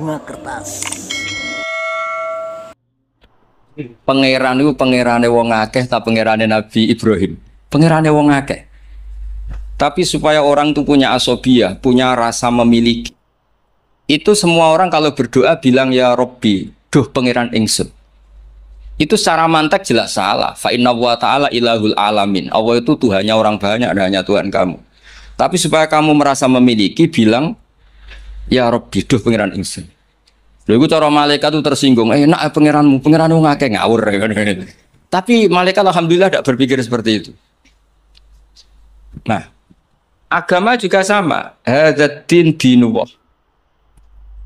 bunga kertas. Pangeran itu pangerane wong akeh ta pangerane Nabi Ibrahim. Pangerane wong akeh. Tapi supaya orang itu punya asobiyah, punya rasa memiliki. Itu semua orang kalau berdoa bilang ya Robbi, duh pangeran ingsun. Itu secara mantek jelas salah. Fa inna wa ta'ala ilahul alamin. Allah itu Tuhannya orang banyak, dan hanya Tuhan kamu. Tapi supaya kamu merasa memiliki, bilang ya Rabbi, duh pangeran ingsun. Lha iku cara malaikat itu tersinggung. Nak pangeranmu ngake ngawur. Tapi malaikat alhamdulillah tidak berpikir seperti itu. Nah, agama juga sama. Hadzal dinullah.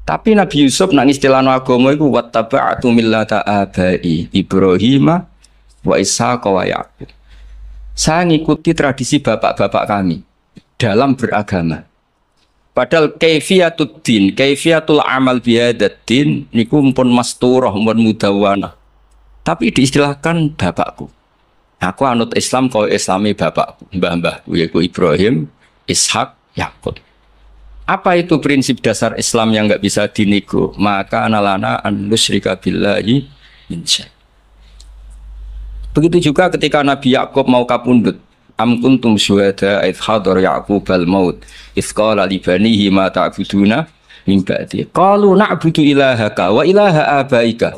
Tapi Nabi Yusuf nang istilahno agama iku wattaba'tu millata abai Ibrahim wa Ishaq wa Yaqub. Saya ngikuti tradisi bapak-bapak kami dalam beragama. Padahal kaifiyatud din, kaifiyatul amal bihadatin niku pun masturah, pun mudawwanah. Tapi diistilahkan bapakku. Aku anut Islam kaya Islami bapakku, mbah-mbahku yaitu Ibrahim, Ishak, Yaqub. Apa itu prinsip dasar Islam yang nggak bisa dinego? Maka analana an nusyrika billahi min syai'. Begitu juga ketika Nabi Yakub mau kapundhut, am kuntum syuhada idh hadara Yaqubal maut idh qala li banihi ma ta'buduna min ba'di qalu na'budu ilahaka wa ilaha abaika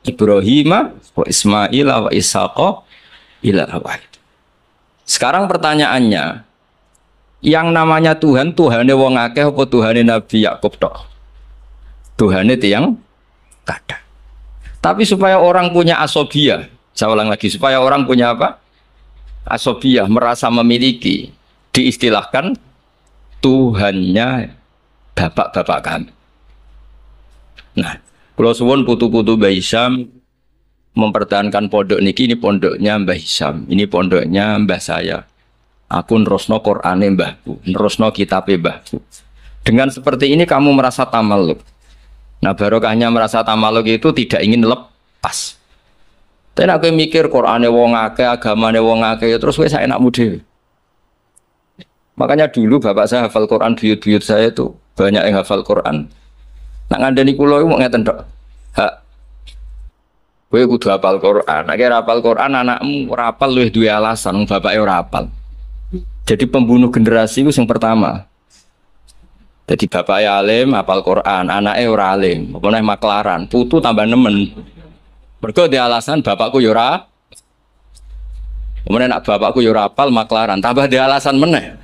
Ibrahim wa Ismail wa Ishaqa ilaha wahid. Sekarang pertanyaannya, yang namanya Tuhan, Tuhane wong akeh apa Tuhane Nabi Yakub tok? Tuhane tiyang kada. Tapi supaya orang punya asobiyah, saya ulang lagi, supaya orang punya apa? Asobiyah, merasa memiliki, diistilahkan Tuhannya bapak-bapak kami. Nah, kalau suwun putu-putu Mbah Hisham mempertahankan pondok niki, ini pondoknya Mbah Hisham, ini pondoknya mbah saya. Aku nerusno Qur'ane mbahku, nerusno kitabe mbahku. Dengan seperti ini kamu merasa tamaluk. Nah, barokahnya merasa tamaluk itu tidak ingin lepas. Tapi aku mikir Qur'ane wong akeh, agamane wong akeh, terus wis enakmu dhewe. Makanya dulu bapak saya hafal Quran, buyut-buyut saya itu banyak yang hafal Quran. Nak ngandani kula iku ngeten tok. Hak. Kowe kudu hafal Quran. Nek ora hafal Quran anakmu ora hafal luwih duwe alasan bapake ora hafal. Jadi pembunuh generasi itu yang pertama. Jadi bapaknya alim, hafal Quran, anaknya ora alim, pokoknya maklaran, putu tambah nemen. Mergo dia alasan bapakku yora, kemudian nak bapakku yora hafal maklaran, tambah dia alasan meneh.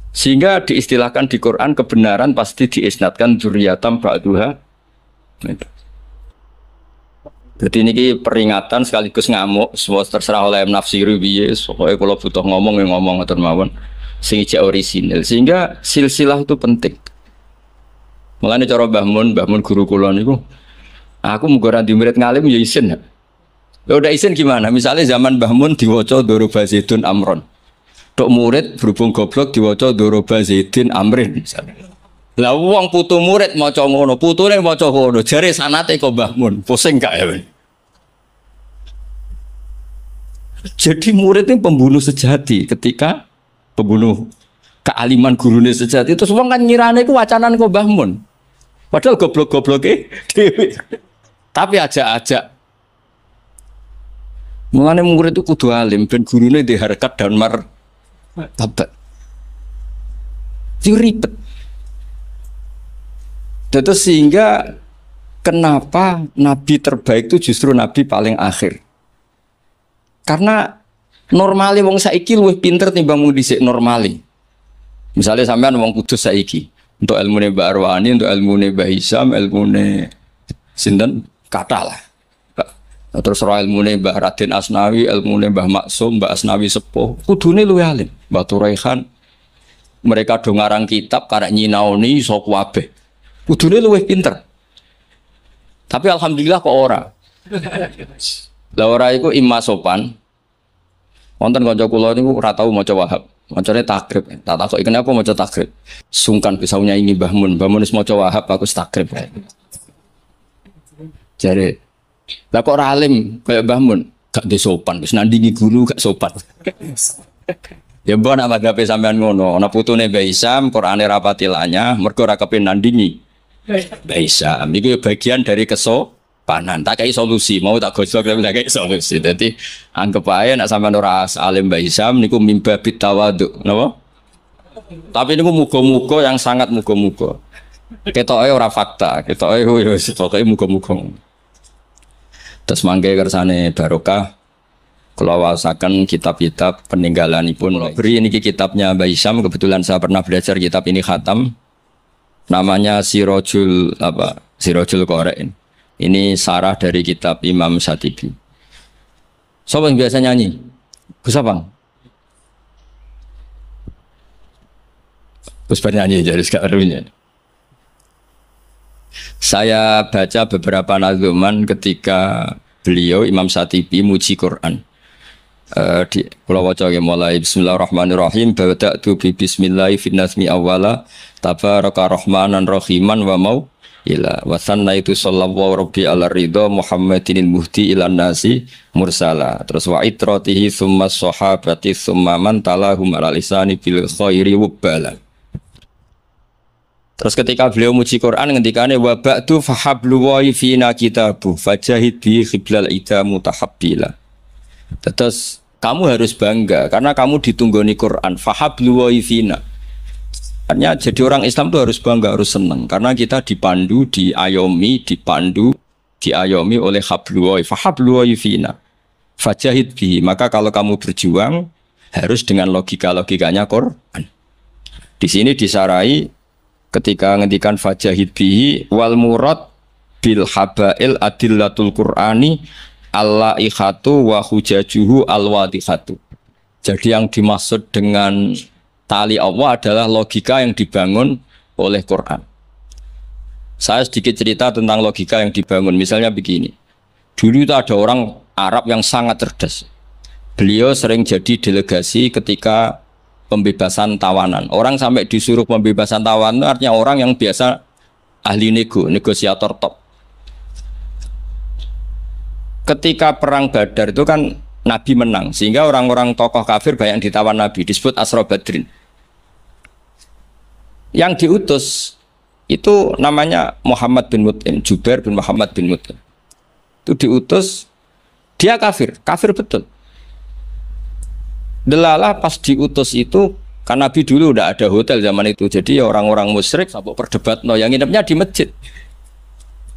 Sehingga diistilahkan di Quran kebenaran pasti diisnadkan dzurriyatam ba'duha. Jadi ini peringatan sekaligus ngamuk, semua terserah oleh nafsiru biye. Pokoknya kalau butuh ngomong ya ngomong atau mawon, sing ijek orisinil. Sehingga silsilah itu penting. Mulane cara Mbah Mun guru kula niku, aku muga di murid ngalim ya isin. Ya udah isin gimana? Misalnya zaman Mbah Mun diwaca Doroba Zaidun Amron. Tok murid berhubung goblok diwaca Doroba Zaidin Amrin misalnya. Lah wong putu murid maca ngono, putune maca ngono, jare sanate kok Mbah Mun, pusing gak ya? Jadi murid ini pembunuh sejati ketika pembunuh kealiman gurune sejati itu semua kan nyirane ku wacanan kok Mbah Mun. Padahal goblok-gobloke dhewe. Tapi ajak-ajak. Mulane murid itu kudu alim ben gurune di harkat dan martabat. Itu ribet. Terus sehingga kenapa nabi terbaik itu justru nabi paling akhir? Karena normali wong saiki luwih pinter timbang wong dhisik normali. Misalnya sampean wong kudus saiki, untuk ilmune Mbak Arwani, untuk ilmune Mbah Hisham, ilmune sinten kathah lah. Terus roh ilmune Mbah Raden Asnawi, ilmune Mbah Maksum, Mbah Asnawi Sepuh, kudune luwih alim. Mbah Turaihan, mereka do ngarang kitab karek nyinaoni iso kabeh. Kudune luwih pinter. Tapi alhamdulillah kok ora. Lah ora iku imma sopan. Wonten kanca kula niku ora tau maca Wahab. Macane takrib. Tak takoki kenapa maca takrib. Sungkan bisa nyanyi Mbah Mun. Mbah Mun wis maca Wahab aku takrib. Jare, lah kok ora alim kaya Mbah Mun, gak de sopan, wis nandingi guru gak sopan. Ya mbok nak madhape sampean ngono, ana putune Mbah Hisham, Qur'ane rapatilanya, mergo ora kepen nandingi Baisam. Itu bagian dari kesopanan. Tak kayak solusi, mau tak gosok tapi tak kayak solusi. Jadi anggap aja nak sampean ora alim Baisam niku mimba bitawadu, napa? Tapi niku muga-muga yang sangat muga-muga. Ketoke ora fakta, ketoke yo pokoke muga-muga. Terus mangke kersane barokah kula waosaken kitab-kitab peninggalanipun. Beri ini kitabnya Mbah Isam, kebetulan saya pernah belajar kitab ini khatam. Namanya Sirajul Qari'. Ini sarah dari kitab Imam Syatibi. Siapa yang biasa nyanyi? Gus Abang. Gus nyanyi jadi sekarang. Saya baca beberapa nazuman ketika beliau Imam Syatibi muji Quran. Di Pulau Waca mulai Bismillahirrahmanirrahim. Bada'tu bi Bismillahi fin nazmi awwala tabaraka rahmanan rahiman wa mau ila wa sannaitu sallallahu rabbi ala ridha Muhammadinil muhdi ilan nasi mursala. Terus wa itratihi summa sahabati summa man talahum ala lisani bil khairi wubbala. Terus ketika beliau muji Quran ngendikane wa ba'du fahablu wa fina kitabu fajahid bi khiblal ida mutahabbila. Terus kamu harus bangga karena kamu ditunggoni Quran fahablu wa fina. Artinya jadi orang Islam itu harus bangga, harus senang karena kita dipandu, diayomi oleh hablu wa fahablu wa fina. Fajahid bi, maka kalau kamu berjuang harus dengan logikanya Quran. Di sini disarai ketika ngendikan fajahid bihi wal murad bil habail adillatul qur'ani allaihatu wa hujajuhu alwadihatu. Jadi yang dimaksud dengan tali Allah adalah logika yang dibangun oleh Quran. Saya sedikit cerita tentang logika yang dibangun. Misalnya begini, dulu itu ada orang Arab yang sangat cerdas. Beliau sering jadi delegasi ketika pembebasan tawanan. Orang sampai disuruh pembebasan tawanan itu artinya orang yang biasa ahli negosiator top. Ketika perang Badar itu kan Nabi menang, sehingga orang-orang tokoh kafir banyak yang ditawan Nabi, disebut Asra Badrin. Yang diutus itu namanya Muhammad bin Mut'im, Jubair bin Muhammad bin Mut'im. Itu diutus, dia kafir betul. Delalah pas diutus itu, kan Nabi dulu udah ada hotel zaman itu, jadi orang-orang musyrik sampai perdebat, yang nginepnya di masjid.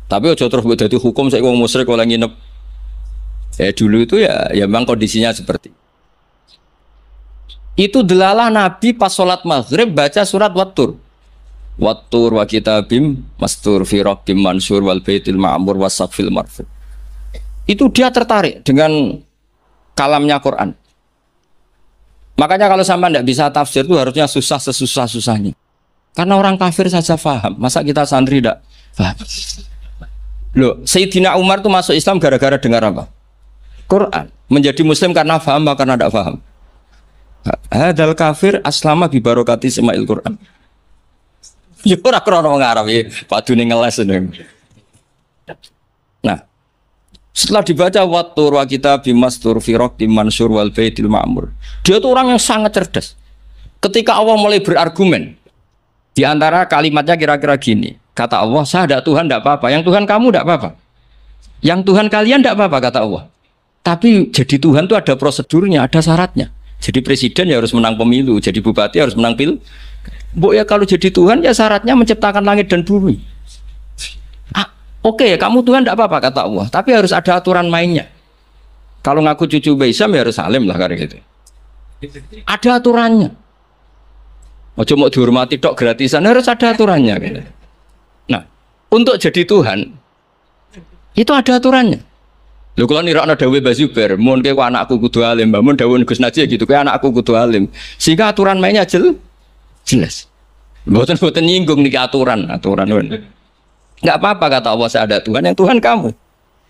Tapi ojo terus buat jadi hukum saya ngomong musyrik kalau nginep. Dulu itu ya memang kondisinya seperti itu. Delalah Nabi pas sholat maghrib baca surat Wattur wa kitabim mastur fi rabbim mansur wal baitil ma'mur wasaqfil marfu. Itu dia tertarik dengan kalamnya Quran. Makanya kalau sampai tidak bisa tafsir itu harusnya susah sesusah-susahnya. Karena orang kafir saja faham. Masa kita santri tidak faham? Loh, Sayyidina Umar itu masuk Islam gara-gara dengar apa? Quran. Menjadi Muslim karena faham atau karena tidak faham? Hadal kafir aslama bi barokati sema'il Quran. Ya ora krono wong Arab ya, padune ngeles ini. Nah, setelah dibaca Wattur wa kitabim mastur fi rabbim mansur wal baitil ma'mur. Dia itu orang yang sangat cerdas. Ketika Allah mulai berargumen, di antara kalimatnya kira-kira gini, kata Allah, saya ada Tuhan tidak apa-apa, yang Tuhan kamu tidak apa-apa, yang Tuhan kalian tidak apa-apa, kata Allah. Tapi jadi Tuhan itu ada prosedurnya, ada syaratnya. Jadi presiden ya harus menang pemilu, jadi bupati harus menang pil. Ya kalau jadi Tuhan ya syaratnya menciptakan langit dan bumi. Oke, kamu Tuhan tidak apa-apa, kata Allah, tapi harus ada aturan mainnya. Kalau ngaku cucu Baisam ya harus salim lah kayak gitu. Ada aturannya. Ojo mau dihormati tok gratisan, harus ada aturannya. Gitu. Nah, untuk jadi Tuhan itu ada aturannya. Lho kalau nirakno dawuh Mbah Zubair, mun kowe anakku kudu alim, Mbah mun dawuh Gus Najih gitu, kowe anakku kudu alim. Sehingga aturan mainnya jelas. Mboten nyinggung niki aturan. Enggak apa-apa kata Allah, saya ada Tuhan, yang Tuhan kamu.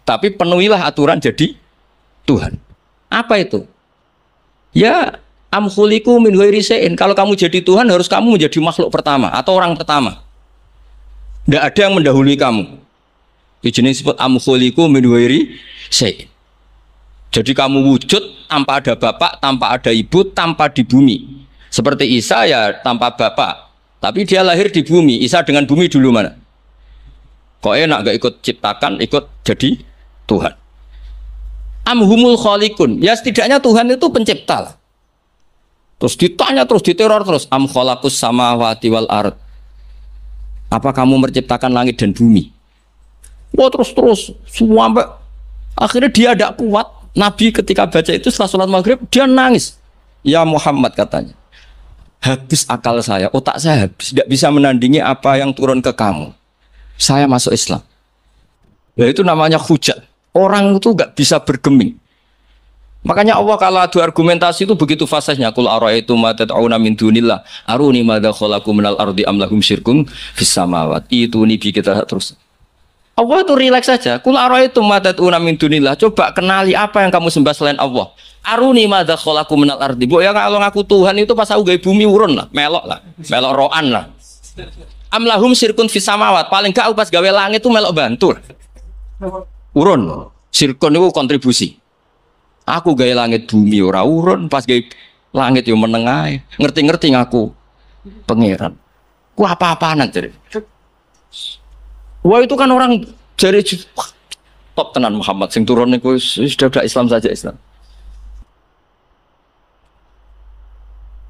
Tapi penuhilah aturan jadi Tuhan. Apa itu? Ya amkhuliku min ghairi syai'in. Kalau kamu jadi Tuhan harus kamu menjadi makhluk pertama atau orang pertama. Tidak ada yang mendahului kamu. Ini jenis disebut amkhuliku min ghairi syai'in. Jadi kamu wujud tanpa ada bapak, tanpa ada ibu, tanpa di bumi. Seperti Isa ya tanpa bapak, tapi dia lahir di bumi. Isa dengan bumi dulu mana? Kok enak gak ikut ciptakan, ikut jadi Tuhan. Amhumul khaliqun. Ya setidaknya Tuhan itu pencipta lah. Terus ditanya terus, diteror terus. Am khalaqus samawati wal ard. Apa kamu menciptakan langit dan bumi? Wah terus semua sampai akhirnya dia tidak kuat. Nabi ketika baca itu setelah sholat maghrib dia nangis. Ya Muhammad katanya, habis akal saya, otak saya habis, tidak bisa menandingi apa yang turun ke kamu. Saya masuk Islam. Ya itu namanya hujat. Orang itu nggak bisa bergeming. Makanya Allah kalau adu argumentasi itu begitu fasihnya. Qul ara'aytum ma tad'una min dunillah aruni madza khalaqu minal ardi am lahum syirkun fis samawati. Itu nih kita terus. Allah itu rileks saja. Qul ara'aytum ma tad'una min dunillah. Coba kenali apa yang kamu sembah selain Allah. Aruni madza khalaqu minal ardi. Bu ya kalau ngaku Tuhan itu pas aku gawe bumi urun lah, melok lah, melok roan lah. Am lahum syirkun fis samawat. Paling gak pas gawe langit itu melok bantu. Urun. Syirkun itu kontribusi. Aku gaya langit bumi ora urun, pas gaya langit yo menengah, ngerti-ngerti ngaku pangeran. Ku apa-apaan jadi. Wah itu kan orang dari top tenan Muhammad sing turun niku sudah Islam saja Islam.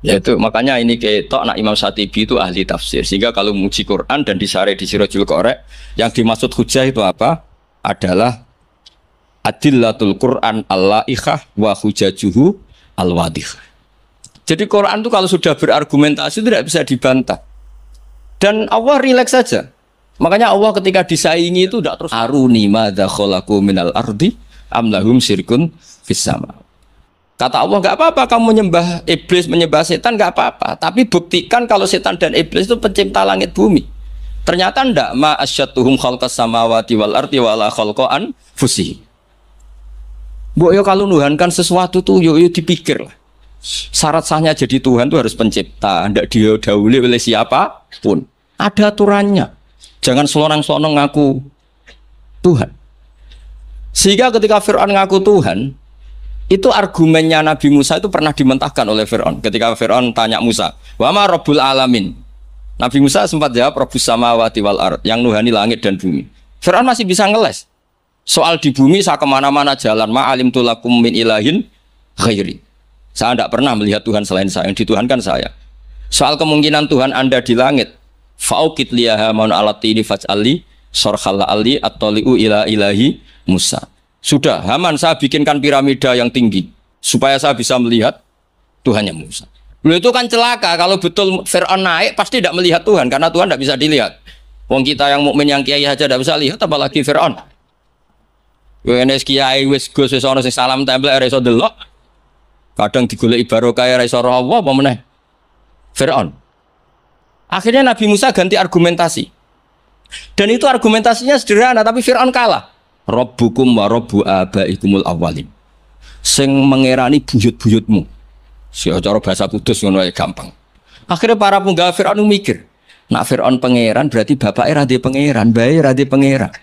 Ya itu makanya ini ketok nak Imam Syatibi itu ahli tafsir sehingga kalau muji Quran dan disare di Sirajul Qorek yang dimaksud hujah itu apa? Adalah adillatul Quran al-la'ikhah wa hujajuhu al-wadihah. Jadi Quran itu kalau sudah berargumentasi tidak bisa dibantah. Dan Allah rileks saja. Makanya Allah ketika disaingi itu tidak terus aruni madza khalaqu minal ardi am lahum syirkun fis sama. Kata Allah enggak apa-apa kamu menyembah iblis, menyembah setan enggak apa-apa, tapi buktikan kalau setan dan iblis itu pencipta langit bumi. Ternyata enggak ma asyatuhum khalqas samawati wal ardi wala khalqan fusi. Bu, yo kalau nuhankan sesuatu tuh yo dipikir lah. Syarat sahnya jadi Tuhan tuh harus pencipta, tidak didahului oleh siapapun. Ada aturannya. Jangan selonang-selonang ngaku Tuhan. Sehingga ketika Fir'aun ngaku Tuhan, itu argumennya Nabi Musa itu pernah dimentahkan oleh Fir'aun. Ketika Fir'aun tanya Musa, wa ma rabbul alamin? Nabi Musa sempat jawab rabbus samawati wal ard, yang nuhani langit dan bumi. Fir'aun masih bisa ngeles. Soal di bumi saya kemana-mana jalan ma'alim tulakum min ilahin ghairi. Saya tidak pernah melihat Tuhan selain saya, yang dituhankan saya. Soal kemungkinan Tuhan Anda di langit, fa'ukit liyaha maun alatini faj'ali sorkhalla ali at-toli'u ila ilahi Musa. Sudah, Haman saya bikinkan piramida yang tinggi supaya saya bisa melihat Tuhannya Musa. Lalu itu kan celaka kalau betul Fir'aun naik pasti tidak melihat Tuhan karena Tuhan tidak bisa dilihat. Wong kita yang mukmin yang kiai aja tidak bisa lihat apalagi Fir'aun. Wes kiai wes gus wes ono sing salam tempel ora iso delok. Kadang digoleki barokah ora iso roh apa meneh. Firaun. Akhirnya Nabi Musa ganti argumentasi. Dan itu argumentasinya sederhana tapi Firaun kalah. Rabbukum wa rabbu abaikumul awwalin. Sing mengerani buyut-buyutmu. Si cara bahasa kudus ngono ae gampang. Akhirnya para punggawa Firaun mikir, nak Firaun pangeran berarti bapaknya ra di pangeran, bae ra di pangeran.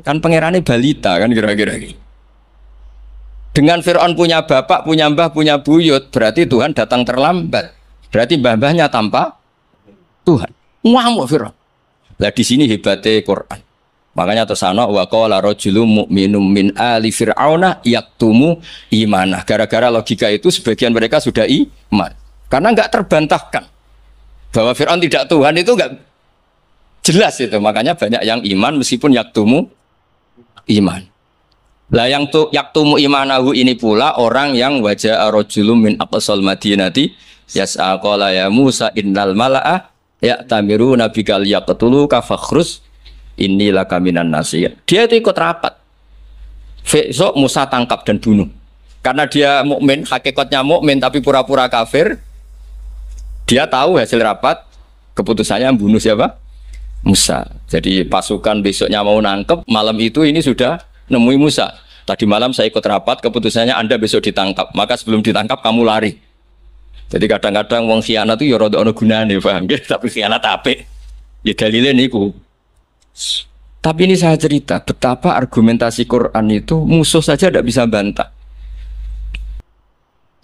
Kan pangerannya balita kan kira-kira gitu. Dengan Fir'aun punya bapak, punya mbah, punya buyut, berarti Tuhan datang terlambat. Berarti mbah-mbahnya tanpa Tuhan. Ngamuk Fir'aun. Lah di sini hebatnya Quran. Makanya tersana wa qala rajulun mu'minun min ali fir'auna yaktumu imanah. Gara-gara logika itu sebagian mereka sudah iman. Karena enggak terbantahkan bahwa Fir'aun tidak Tuhan itu enggak jelas itu, makanya banyak yang iman meskipun yaktumu iman. Lah yang tuh yaktumu imanahu ini pula orang yang wajah rajulun min aqsal madinati yas'a qala ya Musa innal mala'a ya'tamiruna bikal yaqtuluka fakhrus innilaka minan nasiyin. Dia itu ikut rapat. Besok Musa tangkap dan bunuh. Karena dia mukmin, hakikatnya mukmin tapi pura-pura kafir. Dia tahu hasil rapat, keputusannya bunuh siapa? Musa. Jadi pasukan besoknya mau nangkep, malam itu ini sudah nemui Musa. Tadi malam saya ikut rapat, keputusannya Anda besok ditangkap. Maka sebelum ditangkap kamu lari. Jadi kadang-kadang wong khianat itu ya rada ono gunane, paham nggih? Tapi khianat apik. Ya dalile niku. Tapi ini saya cerita betapa argumentasi Quran itu musuh saja tidak bisa bantah.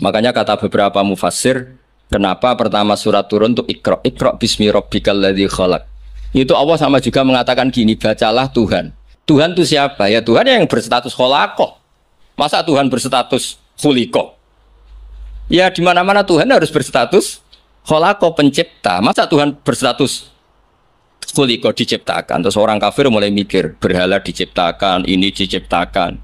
Makanya kata beberapa mufassir, kenapa pertama surat turun untuk Iqra bismi rabbikal ladzi khalaq. Itu Allah sama juga mengatakan gini, bacalah Tuhan. Tuhan itu siapa? Ya Tuhan yang berstatus kholaqah. Masa Tuhan berstatus khuliqah? Ya di mana-mana Tuhan harus berstatus kholaqah, pencipta. Masa Tuhan berstatus khuliqah, diciptakan? Terus orang kafir mulai mikir, berhala diciptakan, ini diciptakan.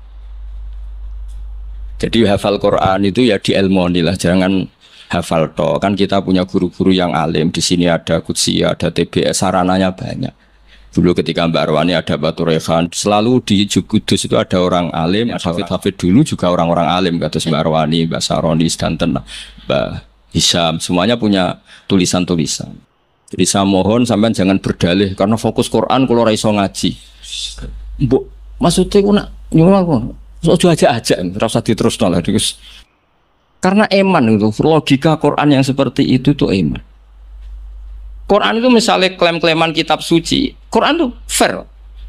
Jadi hafal Quran itu ya diilmoni lah, jangan hafal toh. Kan kita punya guru-guru yang alim. Di sini ada Qudsi, ada TBS, sarananya banyak. Dulu ketika Mbak Arwani ada Batu Rehan, selalu di Kudus itu ada orang alim. Hafid-hafid dulu juga orang-orang alim, kata Mbak Arwani, Mbak Saroni, Stanton, Mbak Hisham, semuanya punya tulisan-tulisan. Jadi saya mohon sampean jangan berdalih karena fokus Quran kalau ora iso ngaji. Mbok maksudnya ku nak nyuwun aku. So aja-aja, rasa diterusno lah. Karena iman itu, logika Quran yang seperti itu tuh iman. Quran itu misalnya klaim-klaiman kitab suci, Quran itu fair.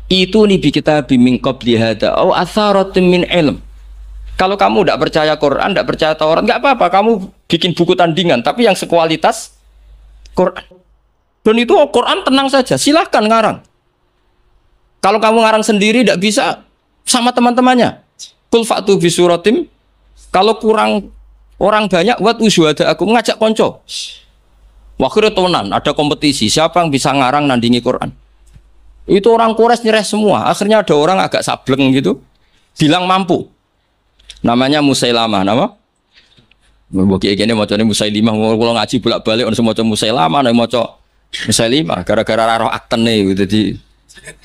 Itu nih kita bimbing qabli hada au atharatin min ilm. Kalau kamu tidak percaya Quran, tidak percaya Taurat, nggak apa-apa, kamu bikin buku tandingan, tapi yang sekualitas Quran. Dan itu Quran tenang saja, silahkan ngarang. Kalau kamu ngarang sendiri tidak bisa, sama teman-temannya. Kul fa'tu bi suratim. Kalau kurang orang banyak, buat usyuhada aku ngajak konco. Wakhir tonan, ada kompetisi, siapa yang bisa ngarang nandingi Quran. Itu orang Quraisy nyerah semua. Akhirnya ada orang agak sableng gitu, bilang mampu. Namanya Musailamah, nama? Bagi ini macamnya Musailimah. Kalau ngaji bolak-balik orang semua Musailamah, nama macam Musailimah. Gara-gara roh akten nih,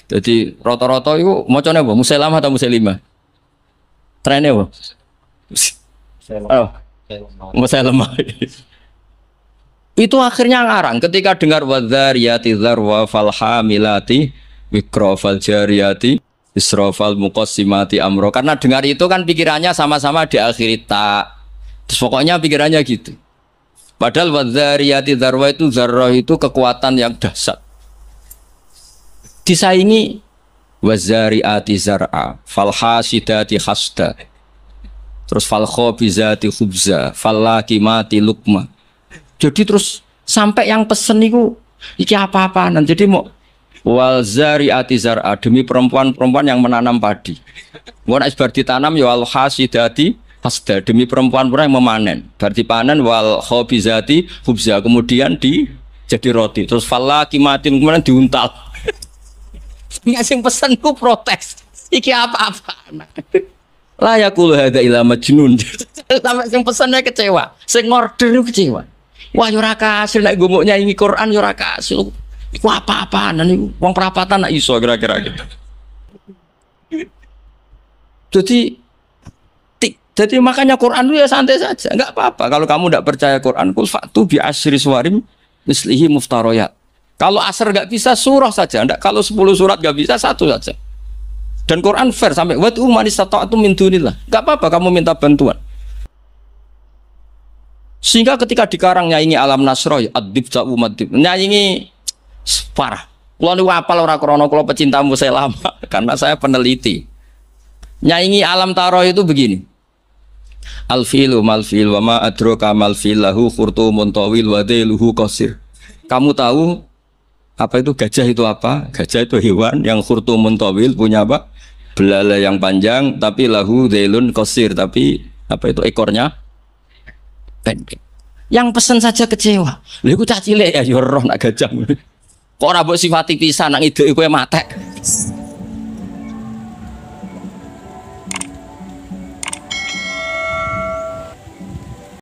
jadi rata-rata itu macamnya apa? Musailamah atau Musailimah? Trennya apa? Oh, Musailamah. Itu akhirnya ngarang ketika dengar wadzariyati dzarwa fal hamilati wikra fal jariyati israfal muqassimati amro. Karena dengar itu kan pikirannya sama-sama diakhiri ta. Terus pokoknya pikirannya gitu. Padahal wadzariyati dzarwa itu zarrah itu kekuatan yang dahsyat. Disaingi wazariati zar'a fal hasidati hasda. Terus fal khabizati khubza fal lakimati lukma. Jadi terus sampai yang pesen itu iki apa-apaan. Jadi mau wal zariati zar'a, demi perempuan-perempuan yang menanam padi. Wal isbar ditanam ya wal hasidati hasda, demi perempuan-perempuan yang memanen. Berarti panen wal khabizati khubza, kemudian jadi roti. Terus fal lakimatin kemudian diuntal. Yang pesen ku protes. Iki apa-apaan. Lah yaqulu hadza ila majnun. Sampai sing pesennya kecewa, sing order kecewa. Wah yo ora kasil nek gumuk nyanyi Quran yo ora kasil. Iku apa-apaan niku wong perapatan nak iso kira-kira gitu. Jadi makanya Quran itu ya santai saja, enggak apa-apa. Kalau kamu tidak percaya Quran, kul fa'tu bi asyri suwarim mislihi muftariyat. Kalau asar enggak bisa surah saja, enggak, kalau 10 surat enggak bisa satu saja. Dan Quran fair sampai wa tu man istata'tum min dunillah. Enggak apa-apa kamu minta bantuan. Sehingga ketika dikarang nyanyi alam nasroh adib ja'u madib, nyanyi parah. Kalau niku apal ora krana kula pecinta Musailamah karena saya peneliti. Nyanyi alam taroh itu begini. Al-filu mal-fil wa ma adraka mal-fil lahu khurtumun tawil wa dailuhu qasir. Kamu tahu apa itu gajah itu apa? Gajah itu hewan yang khurtumun tawil, punya apa? Belalai yang panjang, tapi lahu dailun qasir, tapi apa itu ekornya pendek. Yang pesen saja kecewa. Lha iku cah cilik ya roh nak gajah. Kok ora mbok sifati pisan nak ide kowe matek.